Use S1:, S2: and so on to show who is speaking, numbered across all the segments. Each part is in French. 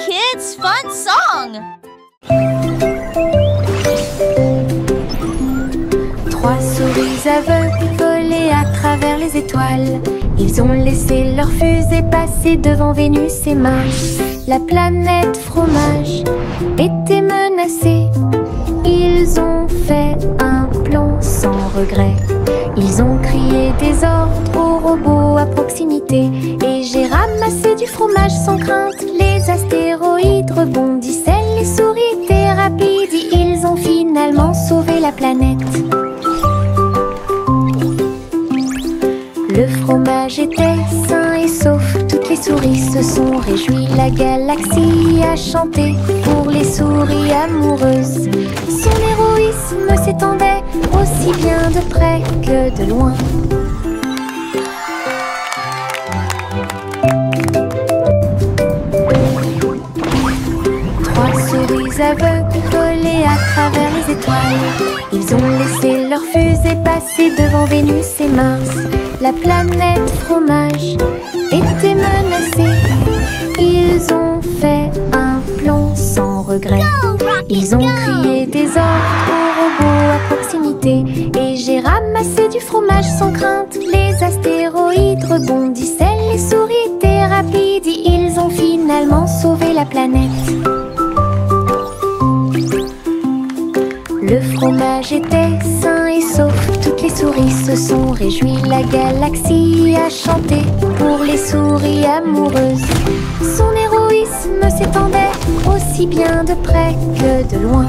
S1: kids' fun song.
S2: Trois souris aveugles volaient à travers les étoiles. Ils ont laissé leur fusée passer devant Vénus et Mars. La planète fromage était menacée. Ils ont fait un plan sans regret. Ils ont crié des ordres aux robots à proximité. Et j'ai ramassé du fromage sans crainte. Les astéroïdes rebondissaient, les souris étaient rapides. Et ils ont finalement sauvé la planète. Le fromage était sain et sauf. Toutes les souris se sont réjouies. La galaxie a chanté pour les souris amoureuses. Son héroïsme s'étendait aussi bien de près que de loin. Trois souris aveugles volaient à travers les étoiles. Ils ont laissé leur fusée passer devant Vénus et Mars. La planète fromage était menacée. Ils ont fait un plan sans regret. Ils ont crié des ordres aux robots à proximité. Et j'ai ramassé du fromage sans crainte. Les astéroïdes rebondissaient, les souris étaient rapides. Et ils ont finalement sauvé la planète. Le fromage était sain et sauf. Toutes les souris se sont réjouies. La galaxie a chanté pour les souris amoureuses. Son héroïsme s'étendait aussi bien de près que de loin.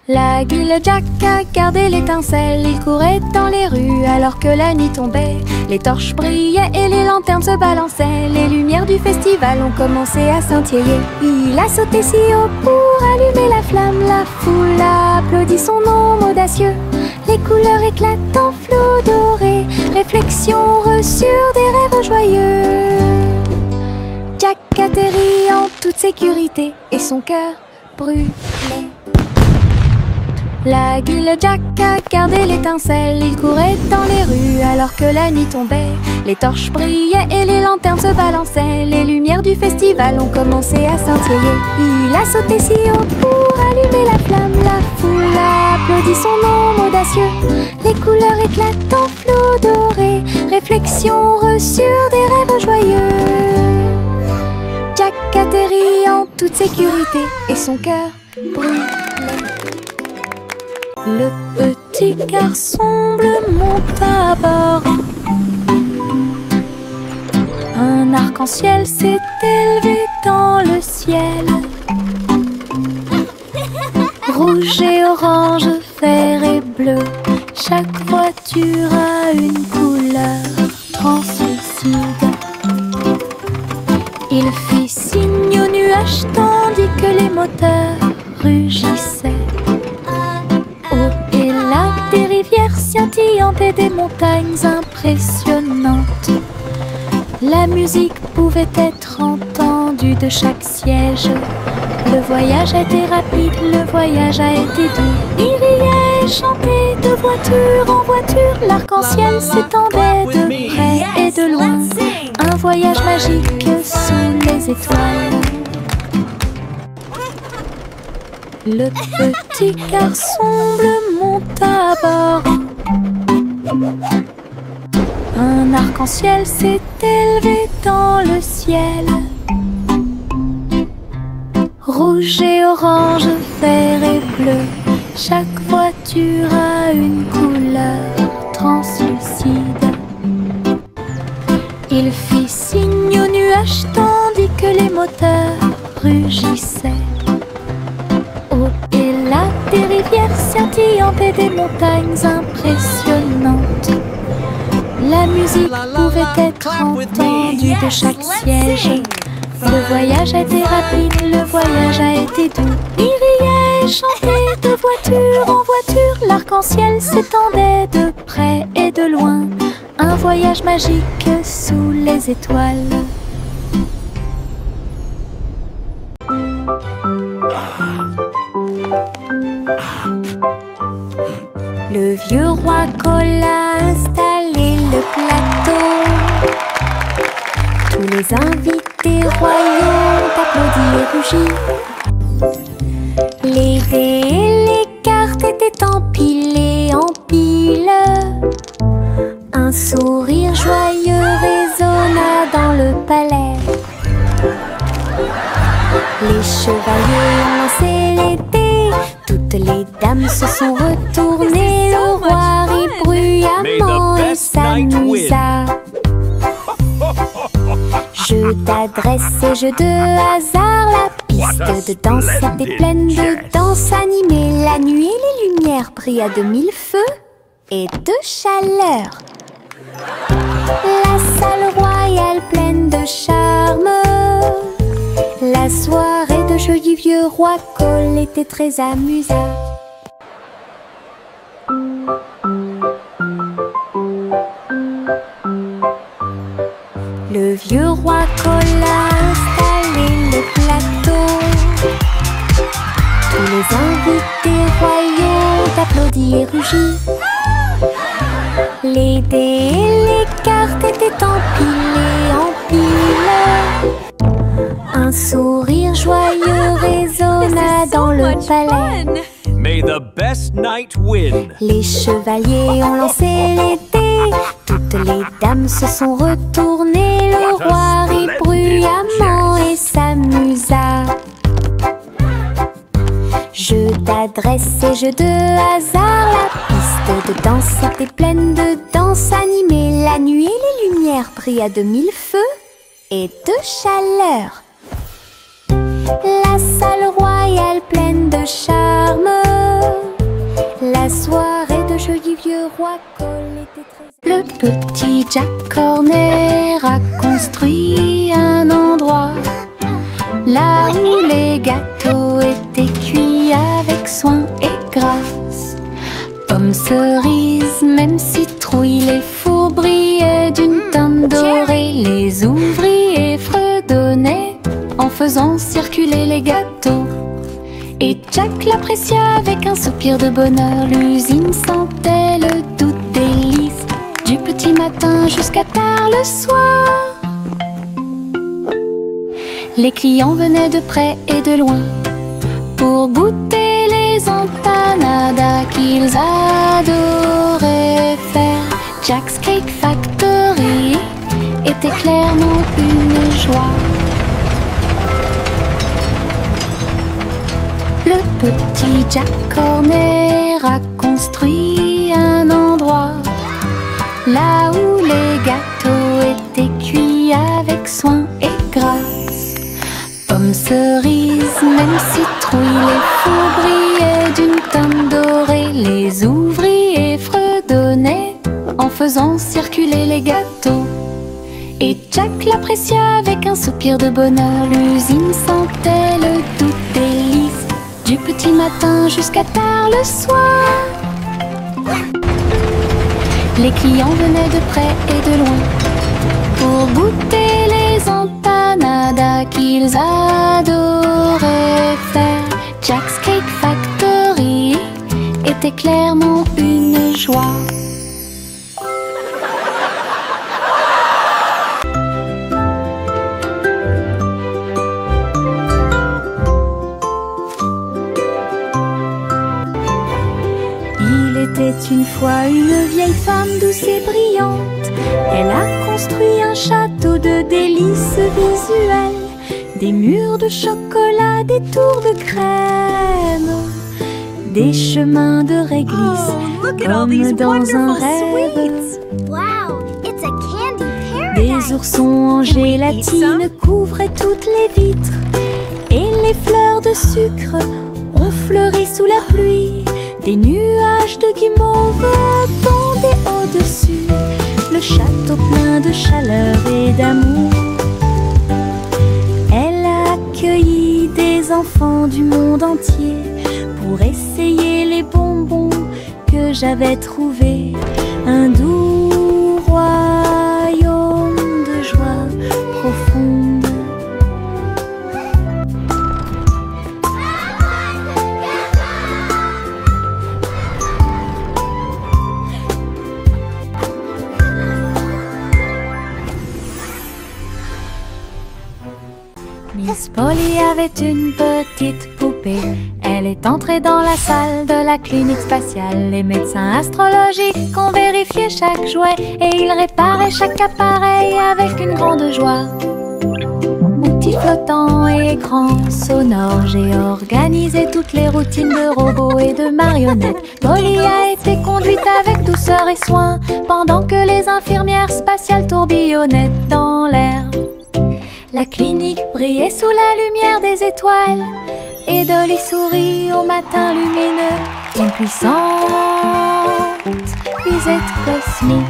S2: La guille Jack a gardé l'étincelle. Il courait dans les rues alors que la nuit tombait. Les torches brillaient et les lanternes se balançaient. Les lumières du festival ont commencé à scintiller. Il a sauté si haut pour allumer la flamme. La foule a applaudi son nom audacieux. Les couleurs éclatent en flot doré. Réflexion reçue des rêves joyeux. Jack atterrit en toute sécurité et son cœur brûlait. La guille Jack a gardé l'étincelle. Il courait dans les rues alors que la nuit tombait. Les torches brillaient et les lanternes se balançaient. Les lumières du festival ont commencé à scintiller. Il a sauté si haut pour allumer la flamme. La foule a applaudi son nom audacieux. Les couleurs éclatent en flot doré. Réflexion reçue des rêves joyeux. Jack atterrit en toute sécurité et son cœur brûlait. Le petit garçon bleu monte à bord. Un arc-en-ciel s'est élevé dans le ciel. Rouge et orange, vert et bleu. Chaque voiture a une couleur translucide. Il fit signe aux nuages tandis que les moteurs rugissaient. Des rivières scintillantes et des montagnes impressionnantes. La musique pouvait être entendue de chaque siège. Le voyage a été rapide, le voyage a été doux. Il riait et chantait de voiture en voiture. L'arc-en-ciel s'étendait de près et de loin. Un voyage magique sous les étoiles. Le petit garçon bleu monte à bord. Un arc-en-ciel s'est élevé dans le ciel. Rouge et orange, vert et bleu. Chaque voiture a une couleur translucide. Il fit signe aux nuages tandis que les moteurs rugissaient. Des rivières scintillantes et des montagnes impressionnantes. La musique pouvait être entendue de chaque siège. Le voyage a été rapide, le voyage a été doux. Il riait et chantait de voiture en voiture. L'arc-en-ciel s'étendait de près et de loin. Un voyage magique sous les étoiles. Le vieux roi Cole a installé le plateau. Tous les invités royaux applaudis et rugis. Les dés et les cartes étaient empilés en pile. Un sourire joyeux résonna dans le palais. Les chevaliers ont lancé les dés, toutes les dames se sont retournées. Le roi rit bruyamment et s'amusa. Jeu d'adresse et jeu de hasard, la piste de danse était pleine de danse animée. La nuit, les lumières brillent à de mille feux et de chaleur. La salle royale pleine de charme. La soirée de jeu du vieux roi Cole était très amusante. Le vieux roi Cole a installé le plateau. Tous les invités royaux applaudis et rugis. Les dés et les cartes étaient empilés en pile. Un sourire joyeux résonna dans le palais.
S3: May the best knight win.
S2: Les chevaliers ont lancé les dés, toutes les dames se sont retournées. Le roi rit bruyamment et s'amusa. Jeu d'adresse et jeu de hasard, la piste de danse était pleine de danse animée. La nuit, les lumières brillent à de mille feux et de chaleur. La salle royale pleine de charme. La soirée de jeu du vieux roi Cole était très... Le petit Jack Horner a construit un endroit là où les gâteaux étaient cuits avec soin et grâce. Pommes, cerises, même citrouilles, les fours brillaient d'une teinte dorée. Les ouvriers fredonnaient en faisant circuler les gâteaux. Et Jack l'apprécia avec un soupir de bonheur. L'usine sentait le doux délice du petit matin jusqu'à tard le soir. Les clients venaient de près et de loin pour goûter les empanadas qu'ils adoraient faire. Jack's Cake Factory était clairement une joie. Le petit Jack Horner a construit un endroit là où les gâteaux étaient cuits avec soin et grâce. Pommes, cerises, même citrouilles, les fours brillaient d'une teinte dorée. Les ouvriers fredonnaient en faisant circuler les gâteaux. Et Jack l'apprécia avec un soupir de bonheur. L'usine sentait le doux délice du petit matin jusqu'à tard le soir. Les clients venaient de près et de loin pour goûter les empanadas qu'ils adoraient faire. Jack's Cake Factory était clairement une joie. C'était une fois une vieille femme douce et brillante. Elle a construit un château de délices visuelles, des murs de chocolat, des tours de crème, des chemins de réglisse comme dans un rêve. Des oursons en gélatine couvraient toutes les vitres, et les fleurs de sucre ont fleuri sous la pluie. Des nuages de guimauve pendaient au-dessus, le château plein de chaleur et d'amour. Elle a accueilli des enfants du monde entier pour essayer les bonbons que j'avais trouvés. Un doux royaume de joie profonde. Miss Polly avait une petite poupée. Elle est entrée dans la salle de la clinique spatiale. Les médecins astrologiques ont vérifié chaque jouet et ils réparaient chaque appareil avec une grande joie. Outils flottants et écrans sonores, j'ai organisé toutes les routines de robots et de marionnettes. Polly a été conduite avec douceur et soin pendant que les infirmières spatiales tourbillonnaient dans l'air. La clinique brillait sous la lumière des étoiles et Dolly sourit au matin lumineux. Une puissante visite cosmique.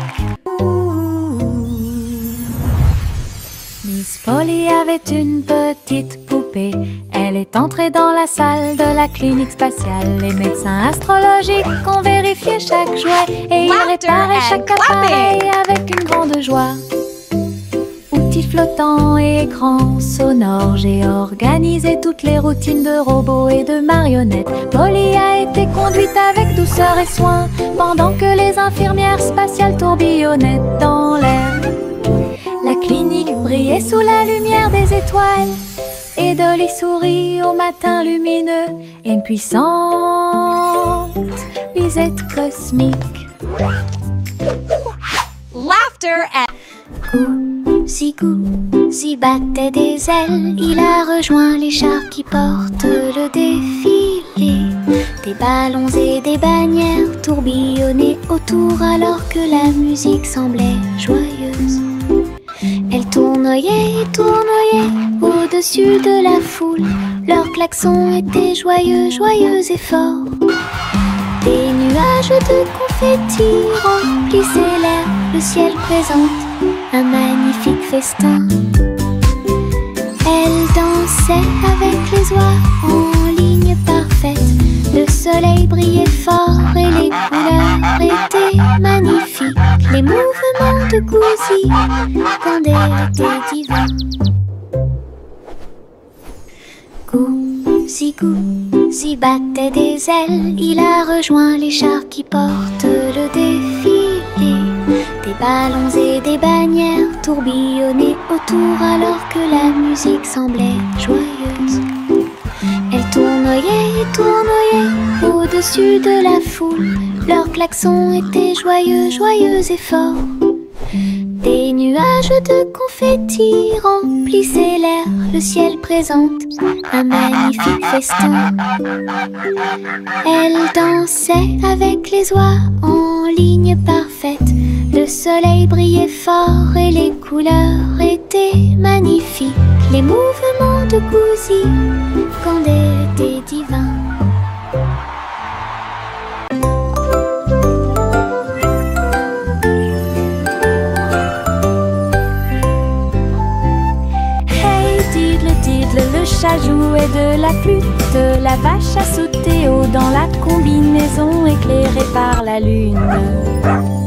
S2: Miss Polly avait une petite poupée. Elle est entrée dans la salle de la clinique spatiale. Les médecins astrologiques ont vérifié chaque jouet et ils réparaient chaque appareil avec une grande joie. Outils flottants et écrans sonores, j'ai organisé toutes les routines de robots et de marionnettes. Polly a été conduite avec douceur et soin pendant que les infirmières spatiales tourbillonnaient dans l'air. La clinique brillait sous la lumière des étoiles et Dolly sourit au matin lumineux. Une puissante visite cosmique.
S1: Laughter at
S2: Gousi battait des ailes. Il a rejoint les chars qui portent le défilé. Des ballons et des bannières tourbillonnaient autour alors que la musique semblait joyeuse. Elle tournoyait et tournoyait au-dessus de la foule. Leurs klaxons étaient joyeux, joyeux et forts. Des nuages de confettis remplissaient l'air. Le ciel présente un magnifique festin. Elle dansait avec les oies en ligne parfaite. Le soleil brillait fort et les couleurs étaient magnifiques. Les mouvements de Gousi quand elle était divin. Gousi battait des ailes. Il a rejoint les chars qui portent le défilé. Des ballons et des bannières tourbillonnaient autour alors que la musique semblait joyeuse. Elle tournoyait et tournoyait au-dessus de la foule. Leurs klaxons étaient joyeux, joyeux et forts. Des nuages de confettis remplissaient l'air. Le ciel présente un magnifique festin. Elle dansait avec les oies en ligne parfaite. Le soleil brillait fort et les couleurs étaient magnifiques. Les mouvements de Gousi quand elle était divin. Le chat jouait de la flûte, la vache a sauté haut dans la combinaison éclairée par la lune.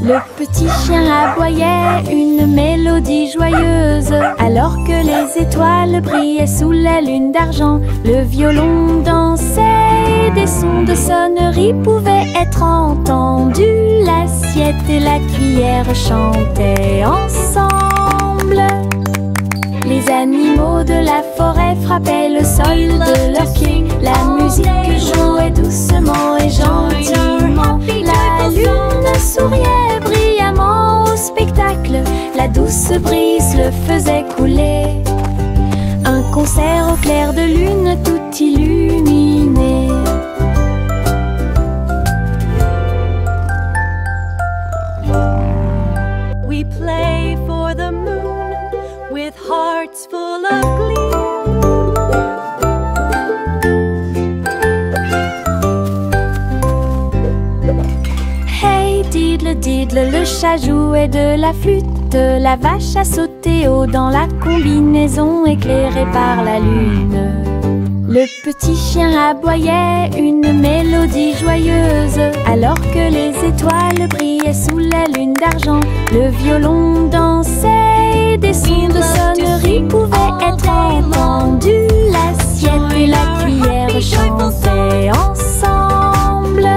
S2: Le petit chien aboyait une mélodie joyeuse alors que les étoiles brillaient sous la lune d'argent. Le violon dansait, des sons de sonnerie pouvaient être entendus. L'assiette et la cuillère chantaient ensemble. Les animaux de la forêt frappaient le sol de leurs pieds. La musique jouait doucement et gentiment. La lune souriait brillamment au spectacle. La douce brise le faisait couler. Un concert au clair de lune tout illuminé.
S4: We play for the moon with hearts full of glee.
S2: Hey diddle diddle, le chat jouait de la flûte. La vache a sauté haut dans la combinaison éclairée par la lune. Le petit chien aboyait une mélodie joyeuse alors que les étoiles brillaient sous la lune d'argent. Le violon dansait, des sons de sonnerie pouvaient être entendus. L'assiette et la cuillère chantaient ensemble.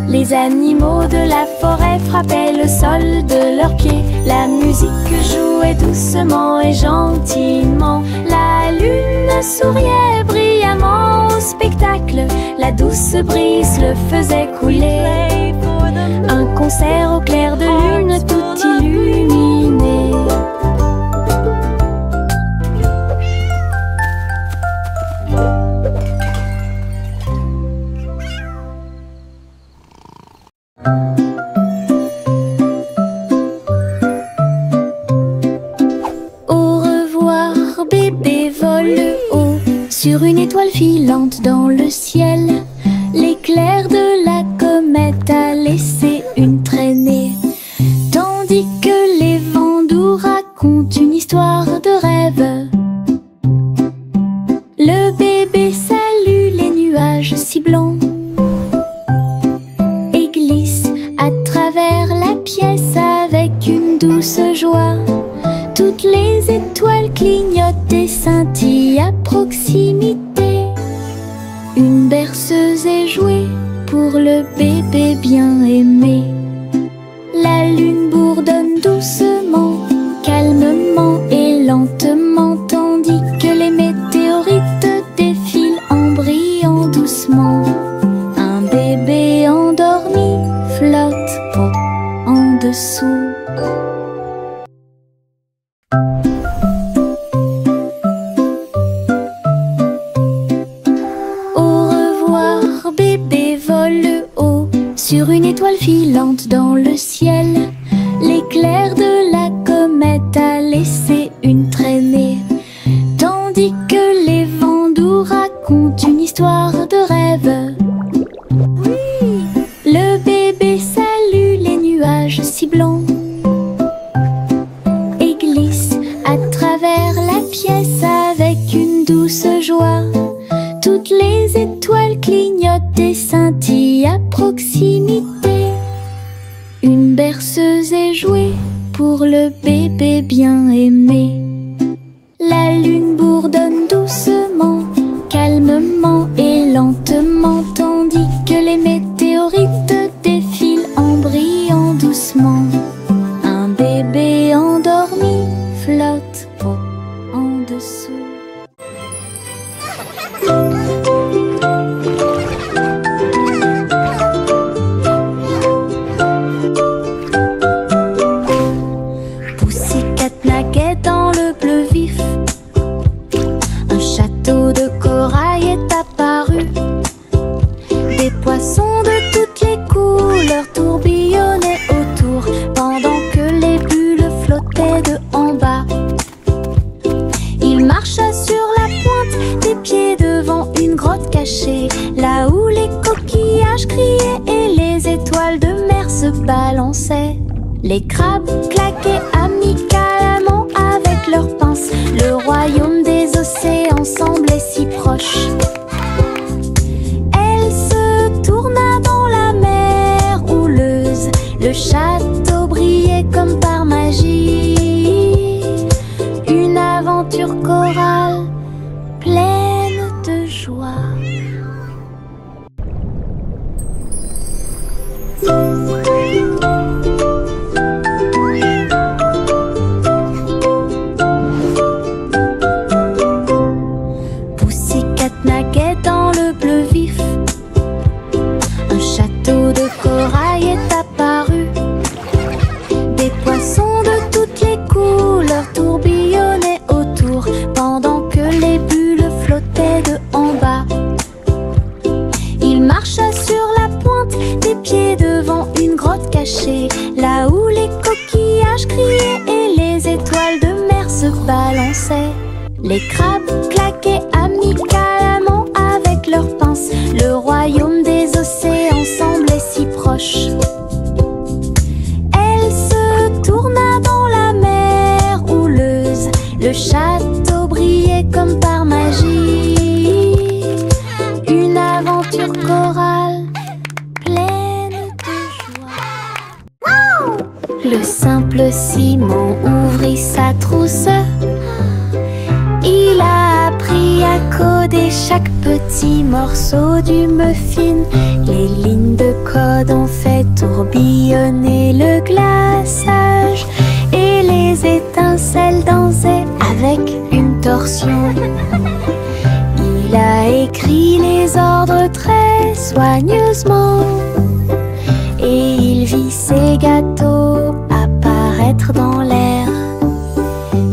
S2: Les animaux de la forêt frappaient le sol de leurs pieds. La musique jouait doucement doucement et gentiment. La lune souriait brillamment au spectacle. La douce brise le faisait couler. Un concert au clair de lune tout illuminé. Au revoir, bébé vole haut sur une étoile filante dans le ciel. L'éclair de la comète a laissé une traînée, tandis que les vents doux racontent une histoire de rêve. Le bébé salue les nuages si blancs et glisse à travers la pièce avec une douce joie. Toutes les étoiles clignotent et scintillent à proximité. Une berceuse est jouée pour le bébé bien aimé. La lune bourdonne doucement, calmement et lentement, tandis que les météorites défilent en brillant doucement. Un bébé endormi flotte en dessous. Bébé vole haut sur une étoile filante dans le ciel. L'éclair de la comète a laissé une traînée, tandis que les vents doux racontent une histoire de rêve. Le bébé salue les nuages si blancs et glisse à travers la pièce avec une douce joie. Toutes les étoiles clignotent et scintillent à proximité. Une berceuse est jouée pour le bébé bien aimé. La lune bourdonne doucement, calmement et lentement, tandis que les météorites défilent en brillant doucement. Un bébé endormi flotte en dessous. Pussycat naguait dans le bleu vif. Un château de corail est apparu. Des poissons de toutes les couleurs tourbillonnaient autour, pendant que les bulles flottaient de en bas. Il marcha sur la pointe des pieds devant une grotte cachée, là où les coquillages criaient et les étoiles de mer se balançaient. Les crabes claquaient amicalement avec leurs pinces. Le royaume des océans semblait si proche. Elle se tourna dans la mer houleuse. Le château brillait comme par magie. Une aventure chorale pleine de joie. Pussycat naguait dans le bleu vif. Un château de corail est apparu. Des poissons de toutes les couleurs tourbillonnaient autour, pendant que les bulles flottaient de en bas. Il marcha sur la pointe des pieds devant une grotte cachée, là où les coquillages criaient et les étoiles de mer se balançaient. Les crabes claquaient amicalement avec leurs pinces. Le royaume des océans semblait si proche. Elle se tourna dans la mer houleuse. Le château brillait comme par magie. Une aventure chorale pleine de joie. Le simple Simon ouvrit sa trousse. Il a appris à coder chaque petit morceau du muffin. Les lignes de code ont fait tourbillonner le glaçage et les étincelles dans ordres très soigneusement. Et il vit ses gâteaux apparaître dans l'air.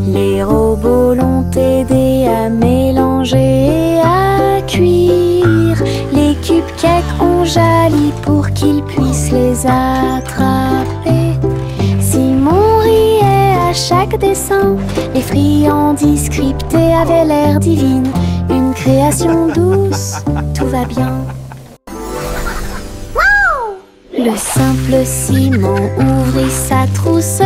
S2: Les robots l'ont aidé à mélanger et à cuire. Les cupcakes ont jali pour qu'ils puissent les attraper. Simon riait à chaque dessin. Les friandises scriptées avaient l'air divine. Une création douce, tout va bien. Le simple Simon ouvrit sa trousse.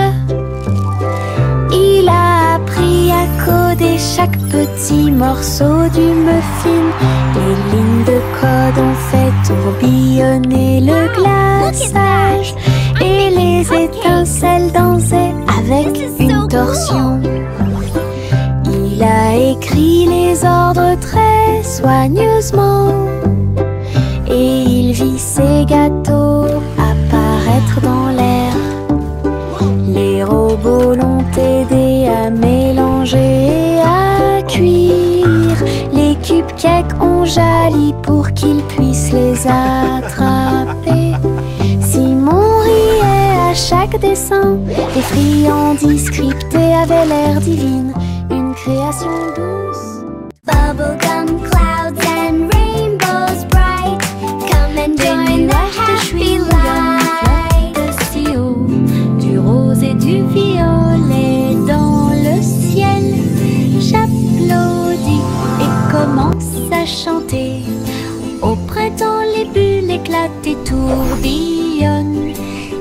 S2: Il a appris à coder chaque petit morceau du muffin. Les lignes de code ont fait tourbillonner le glaçage. Et les étincelles dansaient avec une torsion. Il a écrit les ordres très soigneusement. Et il vit ses gâteaux apparaître dans l'air. Les robots l'ont aidé à mélanger et à cuire. Les cupcakes ont jali pour qu'ils puissent les attraper. Simon riait à chaque dessin. Les friandises scriptées avaient l'air divine. Une création douce.
S5: Bubblegum clouds and rainbows bright. Come and join the happy light.
S2: De si haut, du rose et du violet dans le ciel. J'applaudis et commence à chanter. Au printemps, les bulles éclatent et tourbillonnent.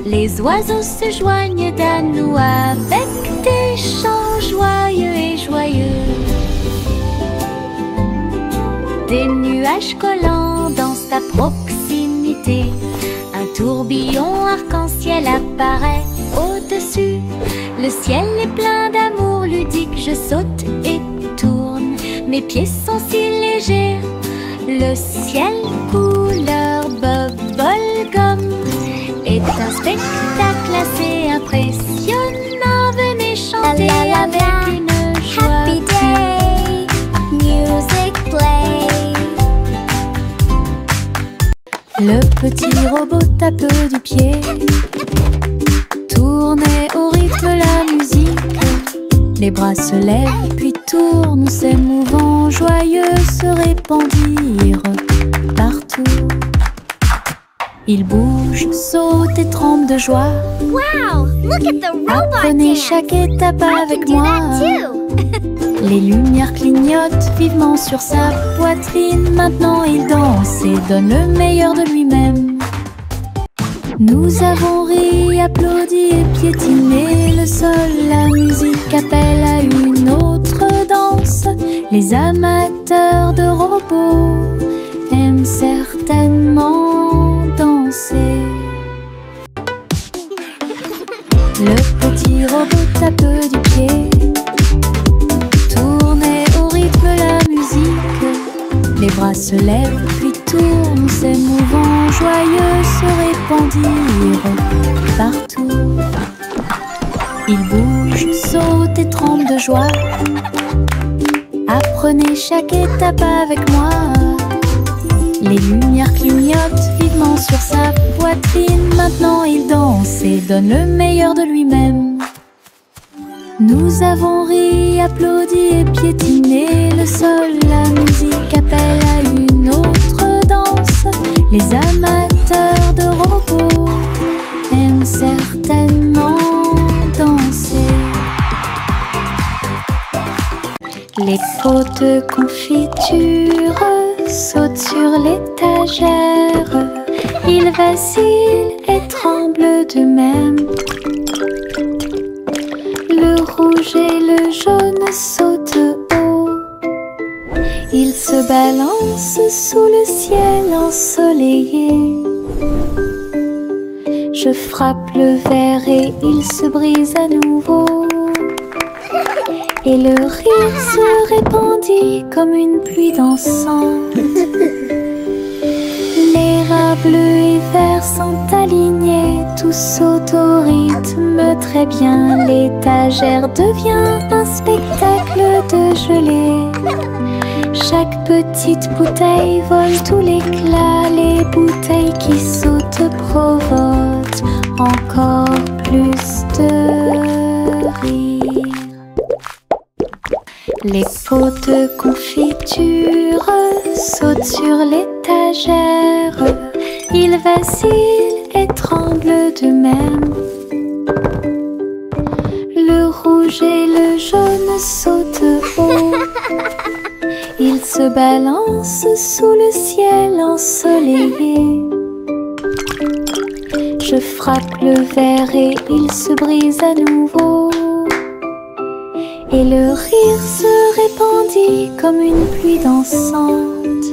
S2: Les oiseaux se joignent à nous avec des chants joyeux et joyeux. Des nuages collants dans sa proximité. Un tourbillon arc-en-ciel apparaît au-dessus. Le ciel est plein d'amour ludique. Je saute et tourne. Mes pieds sont si légers. Le ciel couleur bubblegum est un spectacle assez impressionnant. Venez chanter avec une joie.
S5: Happy day, music play.
S2: Le petit robot tape du pied, tournait au rythme la musique. Les bras se lèvent puis tournent, s'émouvant, joyeux se répandirent partout. Il bouge, saute et tremble de joie.
S5: Wow, look at the robot
S2: Apprenez
S5: dance.
S2: chaque étape avec
S5: Do
S2: moi.
S5: that too.
S2: Les lumières clignotent vivement sur sa poitrine. Maintenant il danse et donne le meilleur de lui-même. Nous avons ri, applaudi et piétiné le sol. La musique appelle à une autre danse. Les amateurs de robots aiment certainement danser. Le petit robot tape du pied, tournait au rythme la musique. Les bras se lèvent puis tournent, s'émouvant, joyeux se répandirent partout. Il bouge, saute et tremble de joie. Apprenez chaque étape avec moi. Les lumières clignotent vivement sur sa poitrine. Maintenant il danse et donne le meilleur de lui-même. Nous avons ri, applaudi et piétiné le sol. La musique appelle à une autre danse. Les amateurs de robots aiment certainement danser. Les pots de confiture sautent sur l'étagère. Ils vacillent et tremblent d'eux-mêmes. Le rouge et le jaune sautent haut. Ils se balancent sous le ciel ensoleillé. Je frappe le verre et il se brise à nouveau. Et le rire se répandit comme une pluie d'encens. Les rats bleus et verts sont alignés, tous sautent au rythme très bien. L'étagère devient un spectacle de gelée. Chaque petite bouteille vole tout l'éclat. Les bouteilles qui sautent provoquent encore plus de rire. Les pots de confiture sautent sur l'étagère. Ils vacillent et tremblent d'eux-mêmes. Le rouge et le jaune sautent haut. Ils se balancent sous le ciel ensoleillé. Je frappe le verre et il se brise à nouveau. Et le rire se répandit comme une pluie dansante.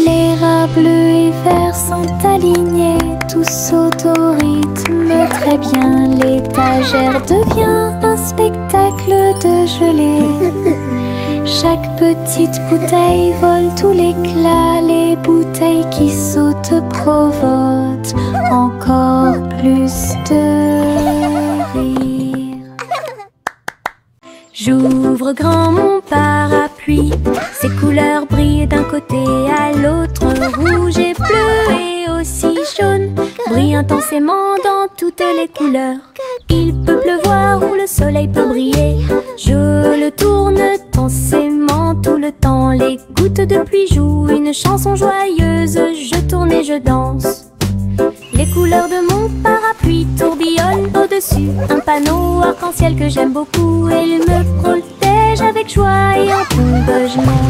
S2: Les rats bleus et verts sont alignés, tous sautent au rythme très bien. L'étagère devient un spectacle de gelée. Chaque petite bouteille vole tout l'éclat. Les bouteilles qui sautent provoquent encore plus de rire.
S4: J'ouvre grand mon parapluie, ses couleurs brillent d'un côté à l'autre. Rouge et bleu et aussi jaune brillent intensément dans toutes les couleurs. Il peut pleuvoir ou le soleil peut briller. Je le tourne intensément tout le temps. Les gouttes de pluie jouent une chanson joyeuse. Je tourne et je danse. Les couleurs de mon parapluie tourbillonnent au-dessus. Un panneau arc-en-ciel que j'aime beaucoup. Et il me protège avec joie et encouragement.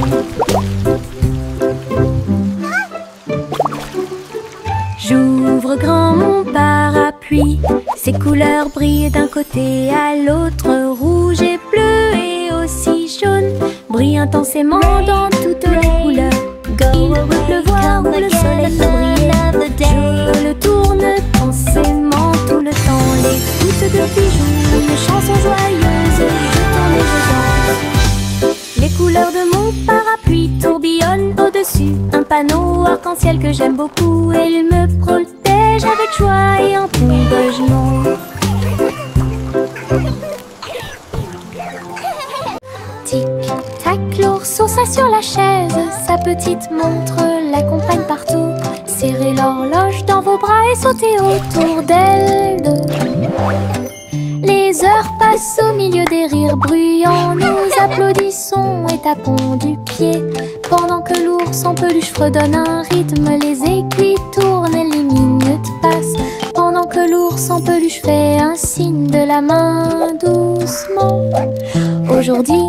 S4: J'ouvre grand mon parapluie, ses couleurs brillent d'un côté à l'autre. Rouge et bleu et aussi jaune brillent intensément dans toutes les couleurs. Il peut pleuvoir ou le soleil peut briller. Je le tourne intensément tout le temps. Les gouttes de pluie jouent une chanson joyeuse. Je tourne et je danse. Les couleurs de mon parapluie tourbillonnent au-dessus. Un panneau arc-en-ciel que j'aime beaucoup. Et il me protège avec joie et encouragement.
S2: Tic-tac, l'ours sur la chaise. Sa petite montre l'accompagne partout. Serrez l'horloge dans vos bras et sautez autour d'elle deux. Les heures passent au milieu des rires bruyants. Nous applaudissons et tapons du pied. Pendant que l'ours en peluche fredonne un rythme, les aiguilles tournent et les minutes passent. Pendant que l'ours en peluche fait un signe de la main doucement. Aujourd'hui,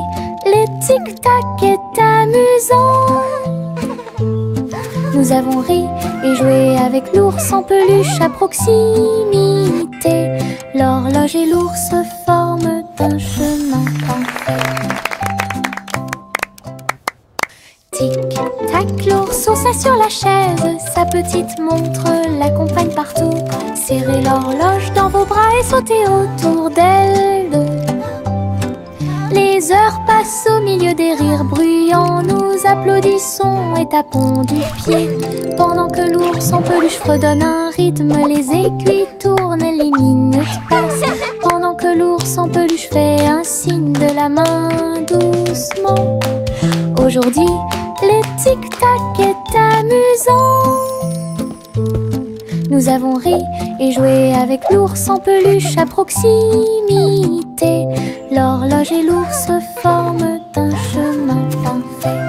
S2: le tic-tac est amusant. Nous avons ri et joué avec l'ours en peluche à proximité. L'horloge et l'ours forment un chemin parfait. Tic-tac, l'ours sur la chaise. Sa petite montre l'accompagne partout. Serrez l'horloge dans vos bras et sautez autour d'elle deux. Les heures passent au milieu des rires bruyants. Nous applaudissons et tapons du pied. Pendant que l'ours en peluche fredonne un rythme, les aiguilles tournent et les minutes passent. Pendant que l'ours en peluche fait un signe de la main doucement. Aujourd'hui, le tic-tac est amusant. Nous avons ri et joué avec l'ours en peluche à proximité. L'horloge et l'ours forment un chemin parfait.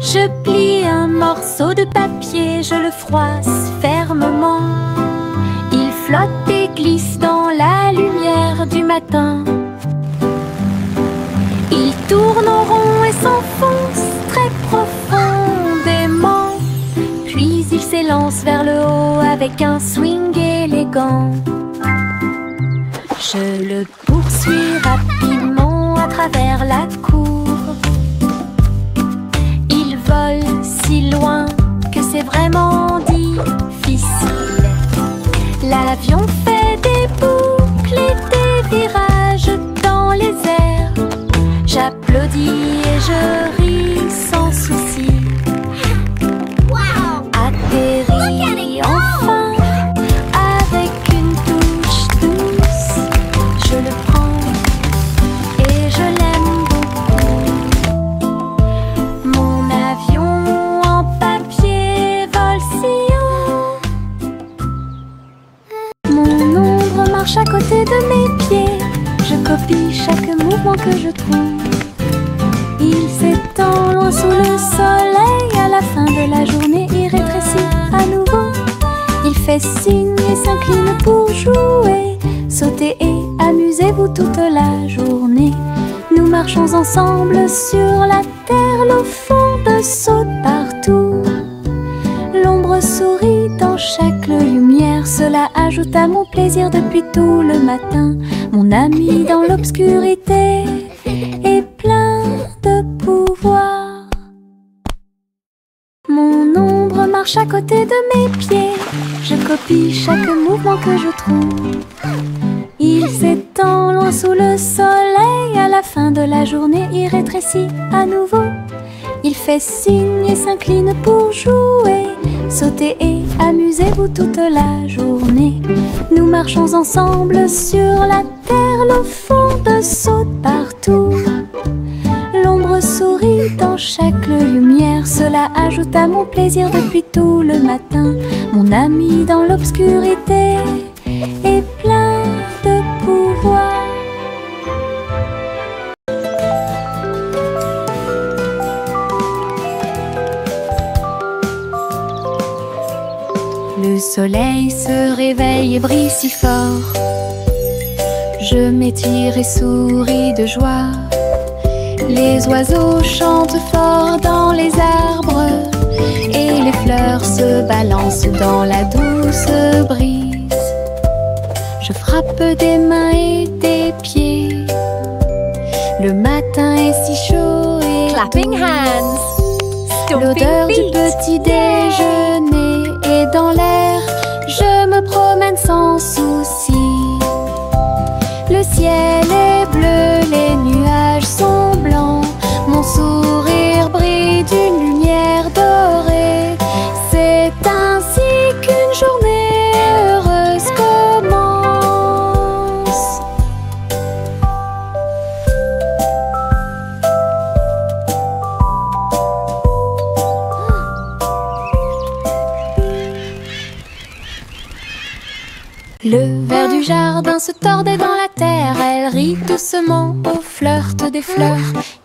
S4: Je plie un morceau de papier, je le froisse fermement. Il flotte et glisse dans la lumière du matin. Il tourne en rond et s'enfonce très profondément. Puis il s'élance vers le haut avec un swing élégant. Je le poursuis rapidement à travers la cour. Il vole si loin que c'est vraiment difficile. L'avion fait des boucles et des virages dans les airs. J'applaudis et je ris sans souci. Atterri enfin à que la journée y rétrécit à nouveau. Il fait signe et s'incline pour jouer. Sautez et amusez-vous toute la journée. Nous marchons ensemble sur la terre, l'eau fonde saute partout. L'ombre sourit dans chaque lumière, cela ajoute à mon plaisir depuis tout le matin. Mon ami dans l'obscurité est plein de pouvoir. Mon ombre marche à côté de mes pieds, je copie chaque mouvement que je trouve. Il s'étend loin sous le soleil, à la fin de la journée il rétrécit à nouveau. Il fait signe et s'incline pour jouer. Sautez et amusez-vous toute la journée. Nous marchons ensemble sur la terre, l'eau fonde saute partout. L'ombre sourit dans chaque lumière, cela ajoute à mon plaisir depuis tout le matin. Mon ami dans l'obscurité est plein de pouvoir. Le soleil se réveille et brille si fort. Je m'étire et souris de joie. Les oiseaux chantent fort dans les arbres et les fleurs se balancent dans la douce brise. Je frappe des mains et des pieds. Le matin est si chaud et
S1: Clapping hands.
S4: l'odeur du
S1: Stomping feet.
S4: petit déjeuner est dans l'air. Je me promène sans souci. Le ciel est bleu, les nuages sont blancs. Mon sourire brille d'une lumière dorée. C'est ainsi qu'une journée heureuse commence. Le ver du jardin se tordait dans la terre. Elle rit doucement au flirt des fleurs.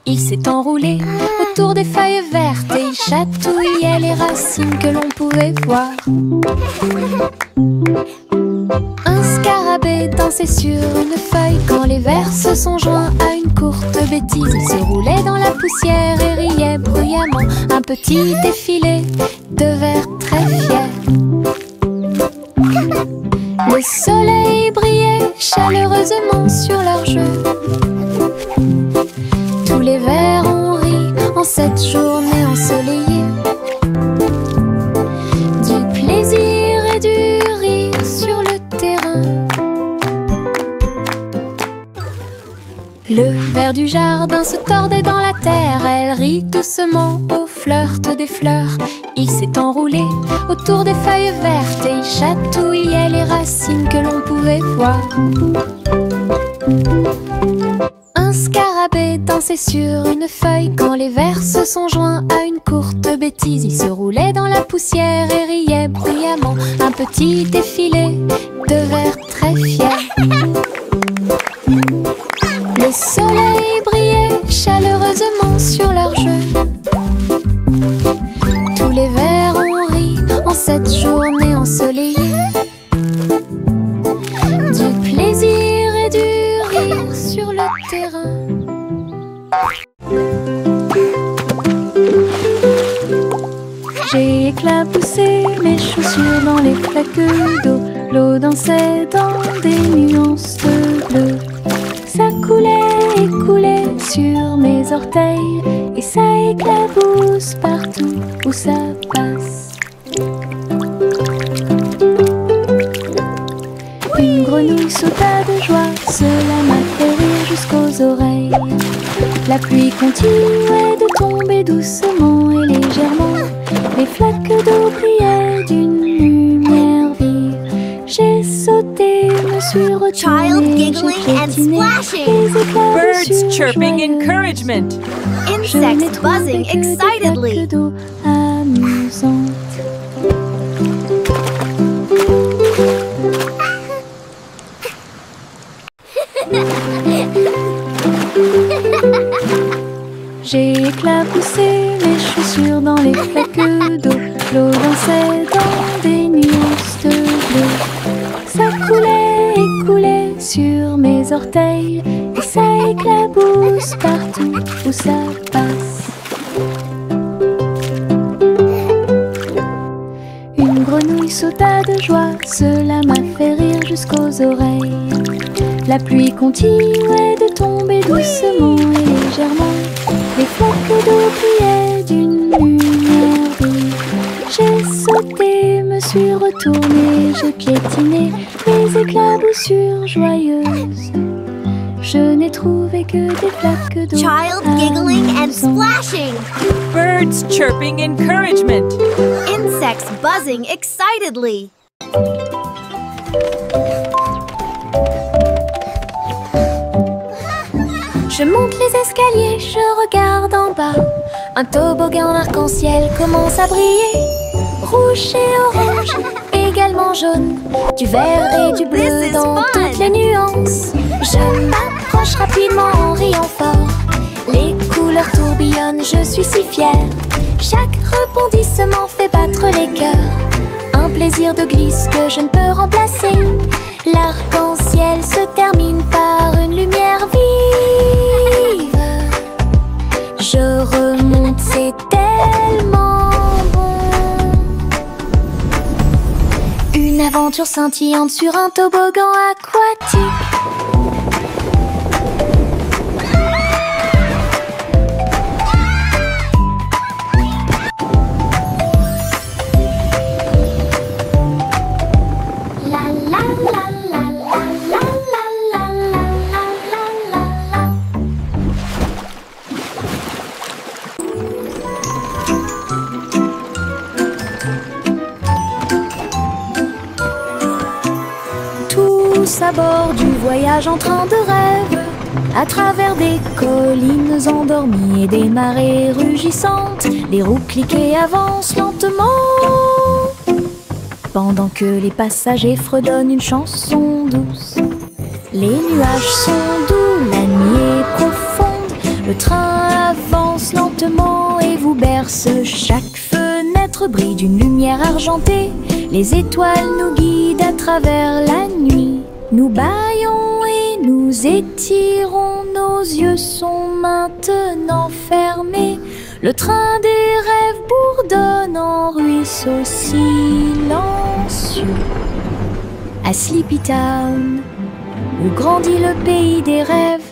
S4: Il s'est enroulé autour des feuilles vertes et il chatouillait les racines que l'on pouvait voir. Un scarabée dansait sur une feuille quand les vers se sont joints à une courte bêtise. Il se roulait dans la poussière et riait bruyamment. Un petit défilé de vers très fiers. Le soleil brillait chaleureusement sur leur jeu. Tous les vers ont ri en cette journée ensoleillée. Du plaisir et du rire sur le terrain. Le ver du jardin se tordait dans la terre. Elle rit doucement au flirt des fleurs. Il s'est enroulé autour des feuilles vertes et il chatouillait les racines que l'on pouvait voir. Un scarabée dansait sur une feuille quand les vers se sont joints à une courte bêtise. Il se roulait dans la poussière et riait bruyamment. Un petit défilé de vers très fiers. Le soleil brillait chaleureusement sur leur jeu. Tous les vers ont ri en cette journée ensoleillée. Du plaisir et du rire sur le terrain. J'ai éclaboussé mes chaussures dans les flaques d'eau. L'eau dansait dans des nuances de bleu. Ça coulait et coulait sur mes orteils et ça éclabousse partout où ça passe. Une grenouille sauta de joie, cela m'a fait rire jusqu'aux oreilles. La pluie continuait de tomber doucement et légèrement. Les flaques d'eau brillaient d'une lumière vive. J'ai sauté, me suis
S5: Child
S4: retournée, j'ai
S5: giggling and
S4: piétiné
S5: splashing.
S4: les éclats
S3: Birds
S4: dessus,
S3: chirping
S4: joyeux.
S3: encouragement.
S4: Je n'ai
S5: Insects
S4: trouvé
S5: buzzing
S4: que des
S5: excitedly.
S4: flaques d'eau amusantes. J'ai éclaboussé mes chaussures dans les flaques d'eau. orteils et ça éclabousse partout où ça passe. Une grenouille sauta de joie, cela m'a fait rire jusqu'aux oreilles. La pluie continuait de tomber doucement et légèrement. Les flaques d'eau brillaient d'une lumière vive. J'ai sauté, me suis retournée, j'ai piétiné les éclaboussures joyeuses. Je n'ai trouvé que des flaques d'eau.
S1: Child giggling and splashing.
S6: Birds chirping encouragement.
S1: Insects buzzing excitedly.
S4: Je monte les escaliers, je regarde en bas. Un toboggan arc-en-ciel commence à briller. Rouge et orange, également jaune. Du vert et du bleu
S1: This is
S4: dans
S1: fun.
S4: toutes les nuances. Je m'approche rapidement en riant fort. Les couleurs tourbillonnent, je suis si fière. Chaque rebondissement fait battre les cœurs. Un plaisir de glisse que je ne peux remplacer. L'arc-en-ciel se termine par une lumière vive. Je remonte, c'est tellement bon. Une aventure scintillante sur un toboggan aquatique. À bord du voyage en train de rêve, à travers des collines endormies et des marées rugissantes, les roues cliquent et avancent lentement, pendant que les passagers fredonnent une chanson douce. Les nuages sont doux, la nuit est profonde, le train avance lentement et vous berce. Chaque fenêtre brille d'une lumière argentée, les étoiles nous guident à travers la nuit. Nous bâillons et nous étirons, nos yeux sont maintenant fermés. Le train des rêves bourdonne en ruisseau silencieux. À Sleepy Town, où grandit le pays des rêves,